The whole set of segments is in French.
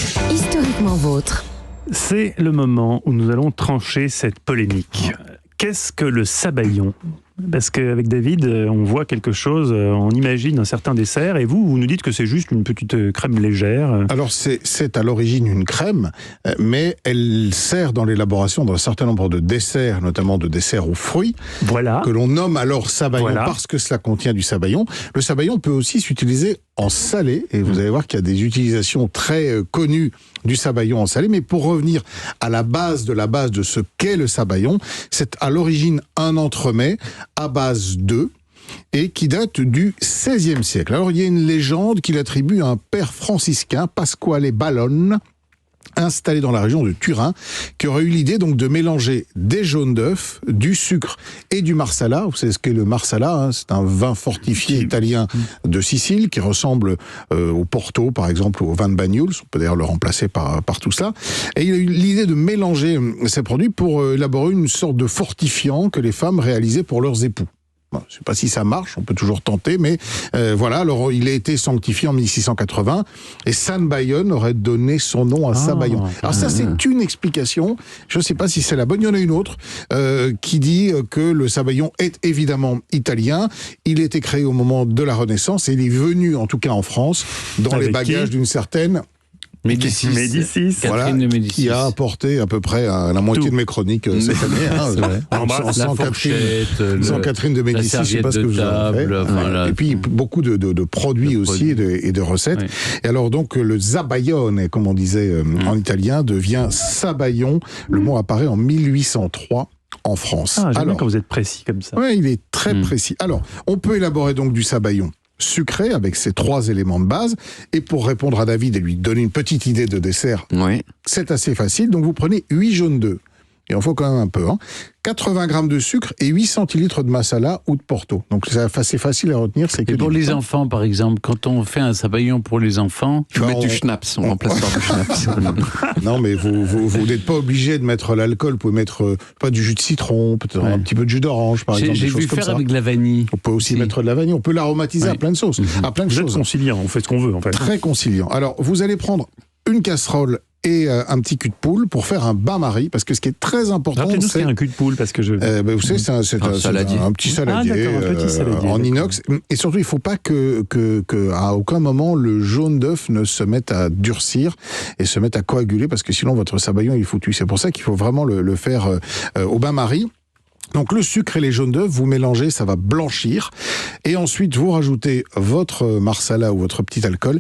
Historiquement vôtre. C'est le moment où nous allons trancher cette polémique. Qu'est-ce que le sabayon ? Parce qu'avec David, on voit quelque chose, on imagine un certain dessert, et vous nous dites que c'est juste une petite crème légère. Alors c'est à l'origine une crème, mais elle sert dans l'élaboration d'un certain nombre de desserts, notamment de desserts aux fruits, Voilà. que l'on nomme alors sabayon Voilà. parce que cela contient du sabayon. Le sabayon peut aussi s'utiliser en salé, et vous allez voir qu'il y a des utilisations très connues du sabayon en salé, mais pour revenir à la base de ce qu'est le sabayon, c'est à l'origine un entremets à base d'œufs, et qui date du XVIe siècle. Alors il y a une légende qui l'attribue à un père franciscain, Pasquale Ballone, installé dans la région de Turin, qui aurait eu l'idée donc de mélanger des jaunes d'œufs, du sucre et du marsala. Vous savez ce qu'est le marsala, hein, c'est un vin fortifié italien de Sicile qui ressemble au Porto, par exemple, au vin de Banyuls. On peut d'ailleurs le remplacer par tout ça. Et il a eu l'idée de mélanger ces produits pour élaborer une sorte de fortifiant que les femmes réalisaient pour leurs époux. Bon, je ne sais pas si ça marche, on peut toujours tenter, mais voilà. Alors, il a été sanctifié en 1680 et San Bayonne aurait donné son nom à Sabayon. Alors ça, c'est une explication. Je ne sais pas si c'est la bonne. Il y en a une autre qui dit que le Sabayon est évidemment italien. Il a été créé au moment de la Renaissance et il est venu, en tout cas en France, dans Avec les bagages d'une certaine Médicis. Voilà, Catherine de Médicis. qui a apporté à peu près à la moitié Tout. de mes chroniques cette année. Hein, sans Catherine de Médicis, je ne sais pas ce que vous en avez fait. Et puis beaucoup de produits aussi et de recettes. Oui. Et alors donc le zabaglione, comme on disait en italien, devient sabayon. Le mot apparaît en 1803 en France. Ah, j'aime bien Alors, quand vous êtes précis comme ça. ouais, il est très précis. Alors, on peut élaborer donc du sabayon sucré avec ces 3 éléments de base. Et pour répondre à David et lui donner une petite idée de dessert, Oui. c'est assez facile. Donc vous prenez 8 jaunes d'œufs. Il en faut quand même un peu. 80 grammes de sucre et 8 centilitres de marsala ou de porto. Donc c'est assez facile à retenir. C'est que Et pour du les pain. enfants, par exemple, quand on fait un sabayon pour les enfants, Il faut mettre du schnapps, on remplace par du schnapps. Non, mais vous n'êtes pas obligé de mettre l'alcool. Vous pouvez mettre pas du jus de citron, peut-être un petit peu de jus d'orange, par exemple. j'ai des choses vu comme faire ça. avec de la vanille. On peut aussi mettre de la vanille. On peut l'aromatiser à Oui. plein de sauces, à plein de Vous êtes choses. conciliant, on fait ce qu'on veut en fait. Très conciliant. Alors, vous allez prendre une casserole et un petit cul de poule pour faire un bain-marie, parce que ce qui est très important, Rappelez-nous ce c'est... qu'est un cul de poule, parce que je... vous savez, c'est un saladier. un petit saladier, d'accord, un petit saladier, en d'accord. inox. Et surtout, il ne faut pas que à aucun moment le jaune d'œuf ne se mette à durcir et se mette à coaguler, parce que sinon votre sabayon est foutu. C'est pour ça qu'il faut vraiment le faire au bain-marie. Donc le sucre et les jaunes d'œufs, vous mélangez, ça va blanchir. Et ensuite, vous rajoutez votre marsala ou votre petit alcool.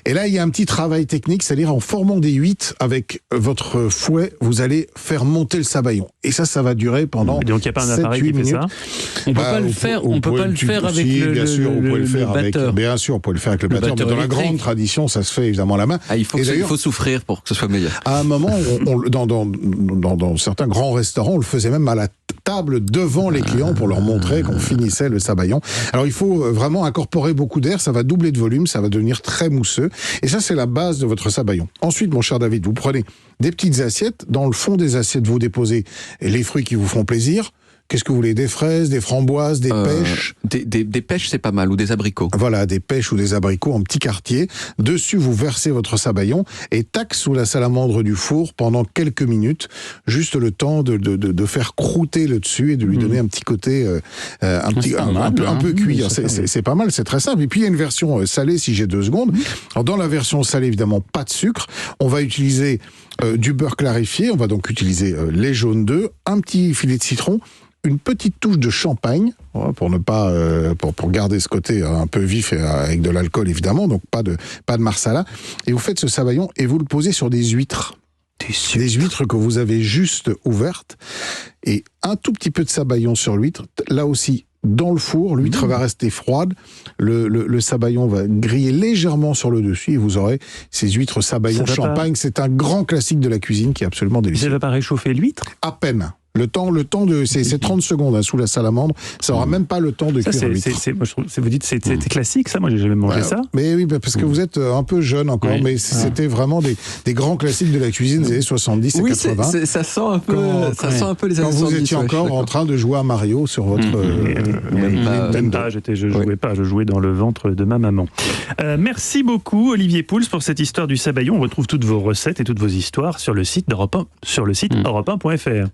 Et là, il y a un petit travail technique, c'est-à-dire en formant des huîtres avec votre fouet, vous allez faire monter le sabayon. Et ça va durer pendant Et donc il n'y a pas un 7, appareil 8 qui fait minutes. ça. On peut pas le faire. On peut pas le faire avec Si, le bien sûr, vous pouvez le faire avec. batteur. Bien sûr, vous pouvez le faire avec le batteur. Mais batteur dans la électrique. grande tradition, ça se fait évidemment à la main. Ah, il Et d'ailleurs, faut souffrir pour que ce soit meilleur. à un moment, dans certains grands restaurants, on le faisait même à la table devant les clients pour leur montrer qu'on finissait le sabayon. Alors il faut vraiment incorporer beaucoup d'air, ça va doubler de volume, ça va devenir très mousseux. Et ça, c'est la base de votre sabayon. Ensuite, mon cher David, vous prenez des petites assiettes. Dans le fond des assiettes, vous déposez les fruits qui vous font plaisir. Qu'est-ce que vous voulez ? Des fraises, des framboises, des pêches ? Des pêches, c'est pas mal, ou des abricots. Voilà, des pêches ou des abricots en petits quartiers. Dessus, vous versez votre sabayon et tac sous la salamandre du four pendant quelques minutes, juste le temps de faire croûter le dessus et de lui donner un petit côté un peu cuit. C'est pas mal, c'est très simple. Et puis il y a une version salée si j'ai 2 secondes. Alors, dans la version salée, évidemment, pas de sucre. On va utiliser du beurre clarifié. On va donc utiliser les jaunes d'œufs, un petit filet de citron, une petite touche de champagne, pour ne pas pour garder ce côté un peu vif et avec de l'alcool évidemment, donc pas de marsala. Et vous faites ce sabayon et vous le posez sur des huîtres. Des huîtres que vous avez juste ouvertes et un tout petit peu de sabayon sur l'huître. Là aussi, dans le four, l'huître va rester froide, le sabayon va griller légèrement sur le dessus et vous aurez ces huîtres sabayon champagne. C'est un grand classique de la cuisine qui est absolument Ça délicieux. ne va pas réchauffer l'huître ? À peine. Le temps c'est 30 secondes sous la salamandre. Ça aura même pas le temps de cuire à l'huître. Moi, je trouve, vous dites c'était classique, ça. Moi, j'ai jamais mangé ça. Mais oui, parce que vous êtes un peu jeune encore, mais c'était vraiment des grands classiques de la cuisine des années 70 et 80. Ça sent un peu, sent un peu les années 70. Quand vous étiez encore en train de jouer à Mario sur votre... Même pas, je jouais pas, je jouais dans le ventre de ma maman. Merci beaucoup, Olivier Pouls, pour cette histoire du sabayon. On retrouve toutes vos recettes et toutes vos histoires sur le site d'Europe 1, sur le site europe1.fr.